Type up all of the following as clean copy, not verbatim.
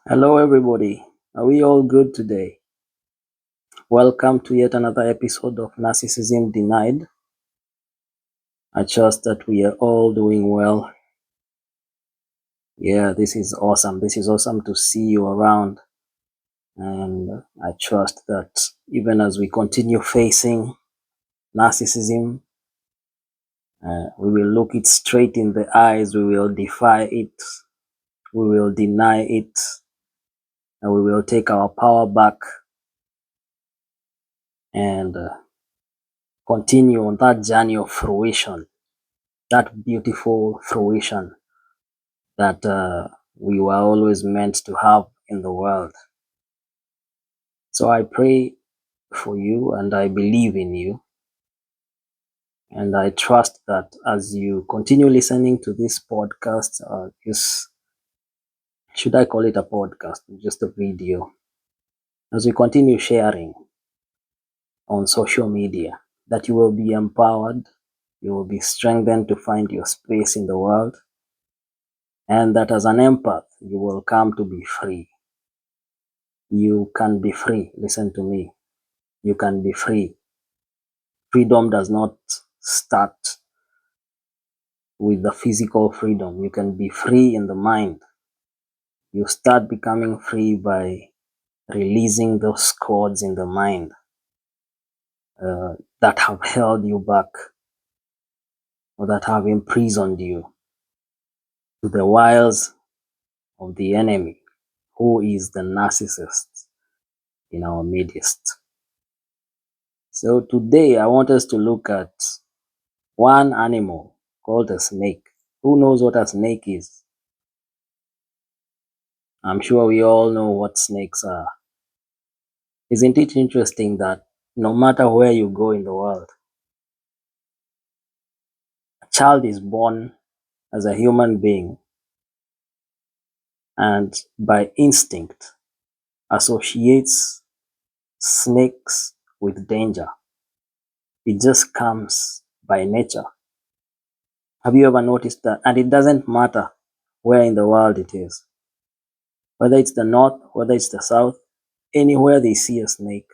Hello, everybody. Are we all good today? Welcome to yet another episode of Narcissism Denied. I trust that we are all doing well. Yeah, this is awesome. This is awesome to see you around. And I trust that even as we continue facing narcissism, we will look it straight in the eyes, we will defy it, we will deny it, and we will take our power back and continue on that journey of fruition, that beautiful fruition that we were always meant to have in the world. So I pray for you and I believe in you. And I trust that as you continue listening to this podcast, should I call it a podcast, just a video, as we continue sharing on social media, that you will be empowered, you will be strengthened to find your space in the world, and that as an empath, you will come to be free. You can be free. Listen to me. You can be free. Freedom does not start with the physical freedom. You can be free in the mind. You start becoming free by releasing those cords in the mind that have held you back or that have imprisoned you to the wiles of the enemy, who is the narcissist in our midst. So today I want us to look at one animal called a snake. Who knows what a snake is? I'm sure we all know what snakes are. Isn't it interesting that no matter where you go in the world, a child is born as a human being and by instinct associates snakes with danger. It just comes by nature. Have you ever noticed that? And it doesn't matter where in the world it is, whether it's the north, whether it's the south, anywhere they see a snake,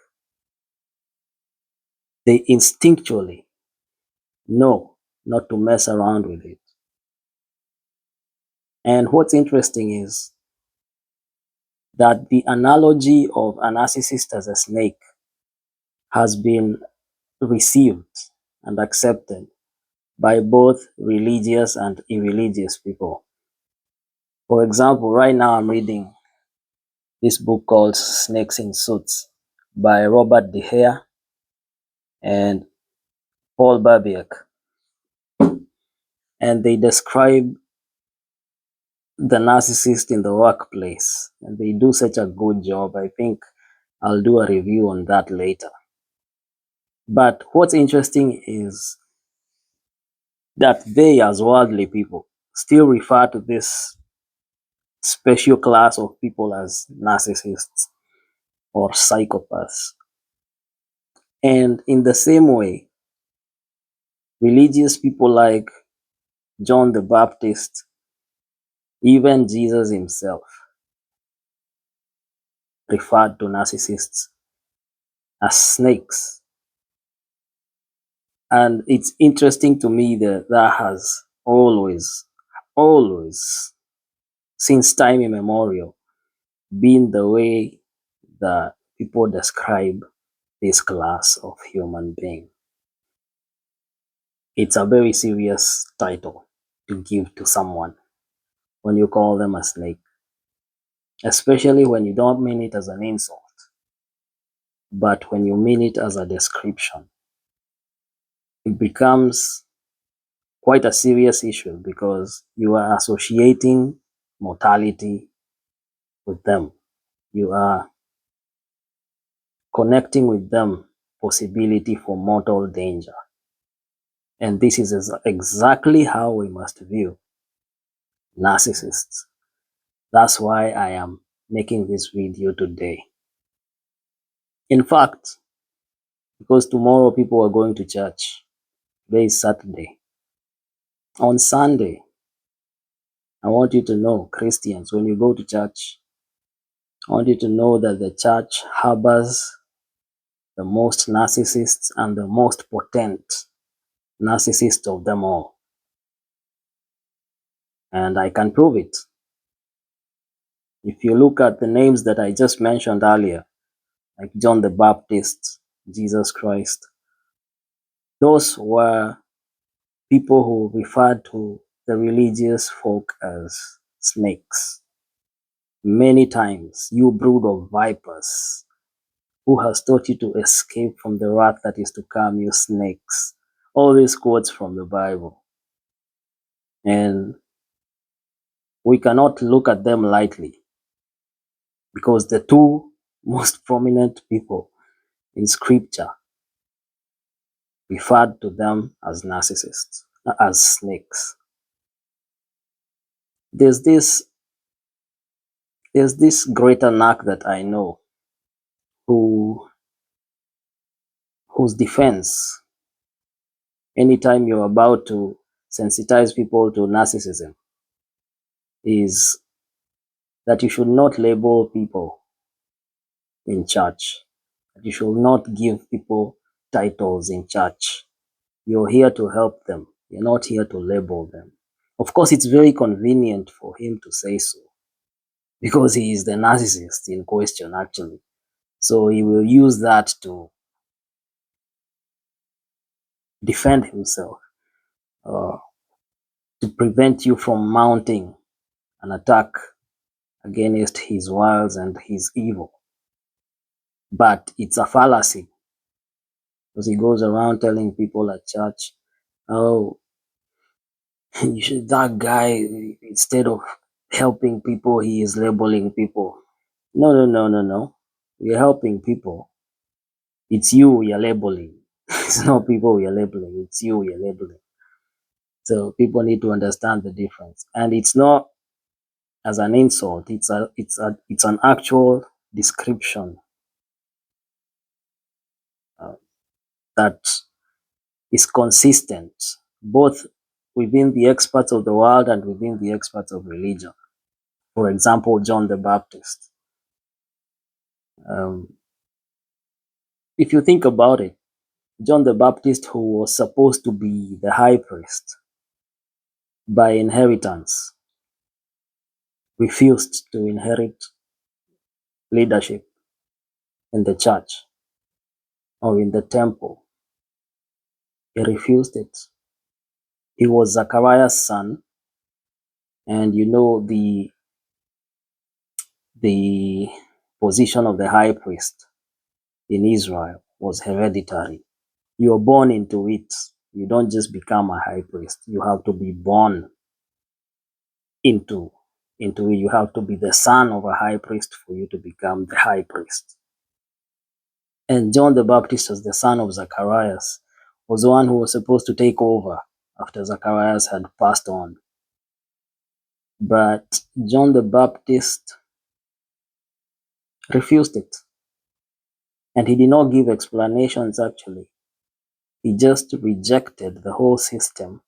they instinctually know not to mess around with it. And what's interesting is that the analogy of a narcissist as a snake has been received and accepted by both religious and irreligious people. For example, right now I'm reading this book called Snakes in Suits by Robert De Hare and Paul Babiak. And they describe the narcissist in the workplace. And they do such a good job. I think I'll do a review on that later. But what's interesting is that they, as worldly people, still refer to this special class of people as narcissists or psychopaths. And in the same way, religious people like John the Baptist, even Jesus himself, referred to narcissists as snakes. And it's interesting to me that has always, since time immemorial, been the way that people describe this class of human being. It's a very serious title to give to someone when you call them a snake, especially when you don't mean it as an insult, but when you mean it as a description. It becomes quite a serious issue because you are associating mortality with them. You are connecting with them possibility for mortal danger. And this is exactly how we must view narcissists. That's why I am making this video today. In fact, because tomorrow people are going to church. Today is Saturday. On Sunday, I want you to know, Christians, when you go to church, I want you to know that the church harbors the most narcissists and the most potent narcissist of them all. And I can prove it. If you look at the names that I just mentioned earlier, like John the Baptist, Jesus Christ, those were people who referred to the religious folk as snakes. Many times, you brood of vipers, who has taught you to escape from the wrath that is to come, you snakes. All these quotes from the Bible. And we cannot look at them lightly because the two most prominent people in scripture referred to them as narcissists, as snakes. There's this greater narc that I know who whose defense anytime you're about to sensitize people to narcissism is that you should not label people in church. That you should not give people titles in church. You're here to help them. You're not here to label them. Of course, it's very convenient for him to say so because he is the narcissist in question, actually. So he will use that to defend himself, uh, to prevent you from mounting an attack against his wiles and his evil. But it's a fallacy because he goes around telling people at church, oh, you should, that guy, instead of helping people, he is labeling people. No, no, no, no, no. We're helping people. It's you we are labeling. It's not people we are labeling. It's you we are labeling. So people need to understand the difference. And it's not as an insult. It's an actual description uh, that is consistent, both within the experts of the world and within the experts of religion. For example, John the Baptist. Um, if you think about it, John the Baptist, who was supposed to be the high priest by inheritance, refused to inherit leadership in the church or in the temple. He refused it. He was Zachariah's son, and you know the position of the high priest in Israel was hereditary. You're born into it. You don't just become a high priest. You have to be born into it. You have to be the son of a high priest for you to become the high priest. And John the Baptist, as the son of Zacharias, was the one who was supposed to take over after Zacharias had passed on. But John the Baptist refused it. And he did not give explanations, actually. He just rejected the whole system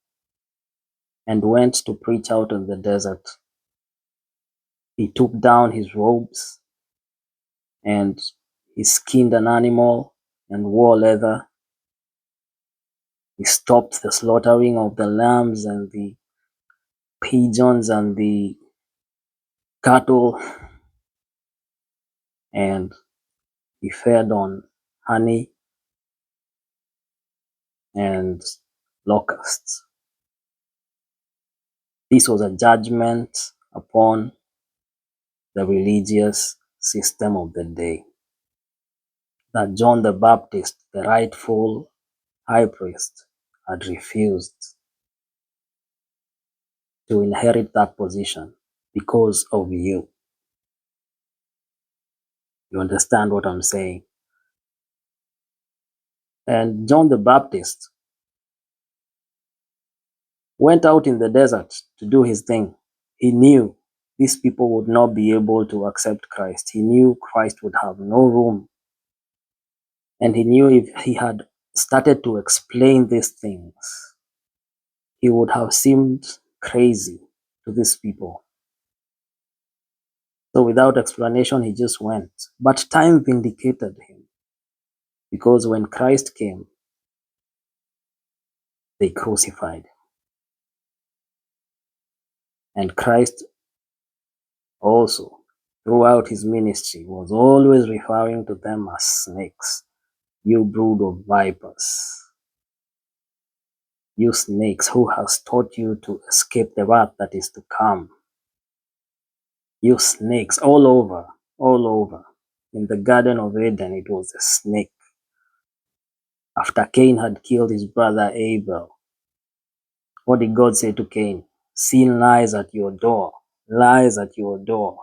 and went to preach out in the desert. He took down his robes and he skinned an animal and wore leather. He stopped the slaughtering of the lambs and the pigeons and the cattle, and he fed on honey and locusts. This was a judgment upon the religious system of the day. That John the Baptist, the rightful high priest, had refused to inherit that position because of you. You understand what I'm saying? And John the Baptist went out in the desert to do his thing. He knew these people would not be able to accept Christ. He knew Christ would have no room. And he knew if he had started to explain these things, he would have seemed crazy to these people. So without explanation, he just went. But time vindicated him because when Christ came, they crucified him. And Christ also, throughout his ministry, was always referring to them as snakes. You brood of vipers. You snakes, who has taught you to escape the wrath that is to come? You snakes, all over, all over. In the Garden of Eden, it was a snake. After Cain had killed his brother Abel, what did God say to Cain? Sin lies at your door, lies at your door.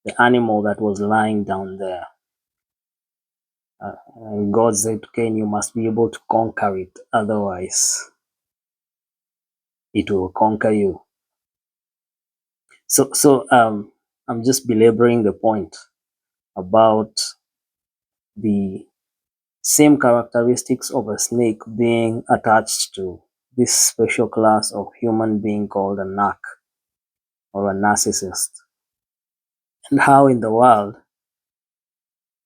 The animal that was lying down there. And God said to Cain, you must be able to conquer it, otherwise it will conquer you. So I'm just belaboring the point about the same characteristics of a snake being attached to this special class of human being called a narc or a narcissist, and how in the world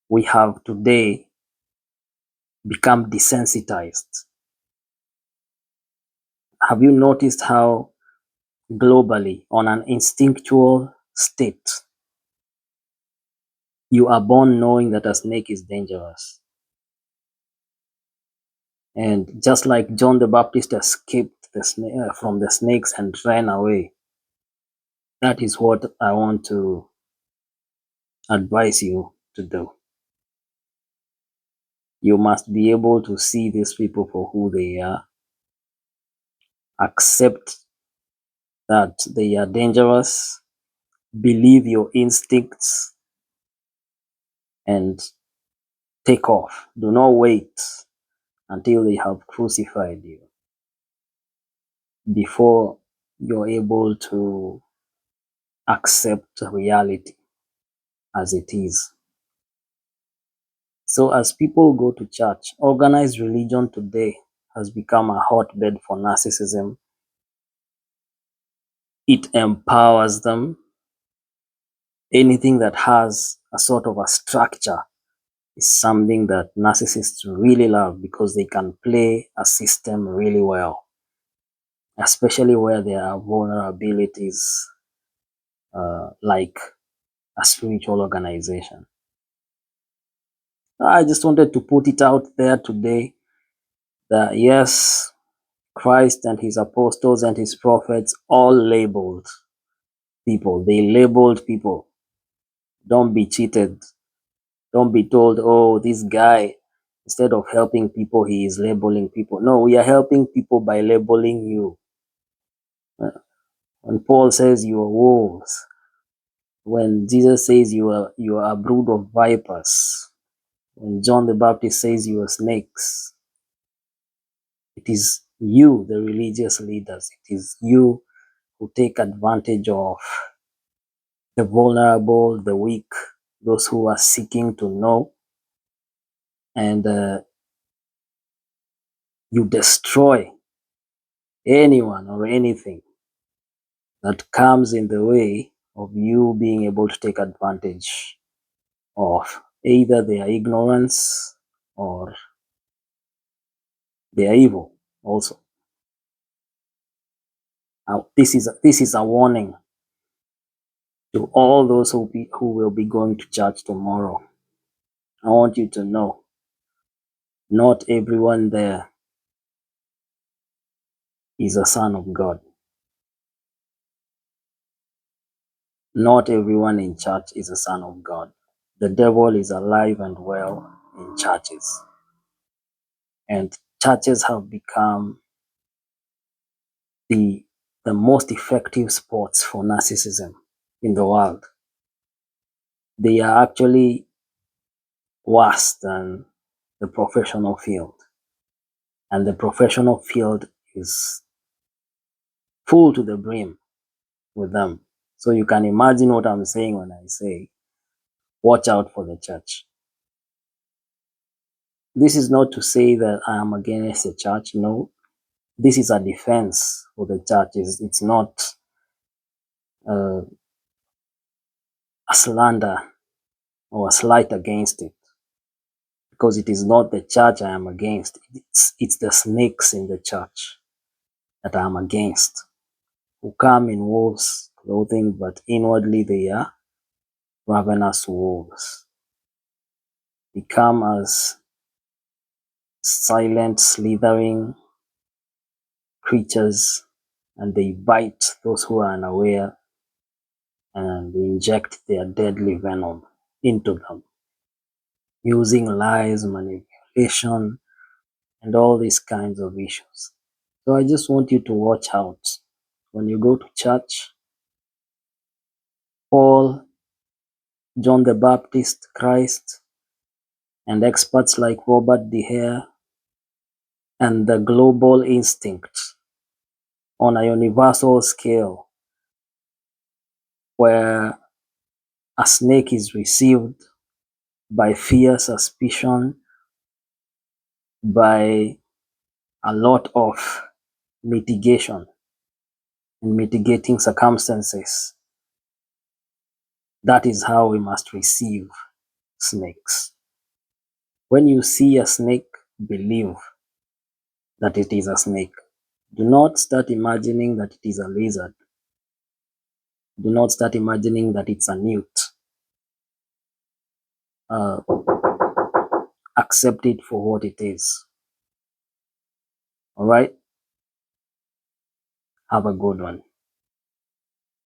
we have today become desensitized. Have you noticed how globally, on an instinctual state, you are born knowing that a snake is dangerous? And just like John the Baptist escaped from the snakes and ran away, that is what I want to advise you to do. You must be able to see these people for who they are, accept that they are dangerous, believe your instincts, and take off. Do not wait until they have crucified you before you're able to accept reality as it is. So as people go to church, organized religion today has become a hotbed for narcissism. It empowers them. Anything that has a sort of a structure is something that narcissists really love because they can play a system really well, especially where there are vulnerabilities like a spiritual organization. I just wanted to put it out there today that yes, Christ and his apostles and his prophets all labeled people. They labeled people. Don't be cheated. Don't be told, oh, this guy, instead of helping people, he is labeling people. No, we are helping people by labeling you. When Paul says you are wolves, when Jesus says you are a brood of vipers, when John the Baptist says you are snakes, it is you, the religious leaders. It is you who take advantage of the vulnerable, the weak, those who are seeking to know, and you destroy anyone or anything that comes in the way of you being able to take advantage of either their ignorance or their evil also. Now, this is a warning to all those who will be going to church tomorrow. I want you to know, not everyone there is a son of God. Not everyone in church is a son of God. The devil is alive and well in churches. And churches have become the most effective spots for narcissism in the world. They are actually worse than the professional field. And the professional field is full to the brim with them. So you can imagine what I'm saying when I say, watch out for the church. This is not to say that I am against the church. No, this is a defense for the church. It's not a slander or a slight against it, because it is not the church I am against. It's the snakes in the church that I am against, who come in wolves' clothing, but inwardly they are ravenous wolves. They come as silent, slithering creatures, and they bite those who are unaware, and they inject their deadly venom into them using lies, manipulation, and all these kinds of issues. So I just want you to watch out when you go to church. Paul, John the Baptist, Christ, and experts like Robert De Hare, and the global instinct on a universal scale, where a snake is received by fear, suspicion, by a lot of mitigation and mitigating circumstances. That is how we must receive snakes. When you see a snake, believe that it is a snake. Do not start imagining that it is a lizard. Do not start imagining that it's a newt. Uh, accept it for what it is. All right? Have a good one.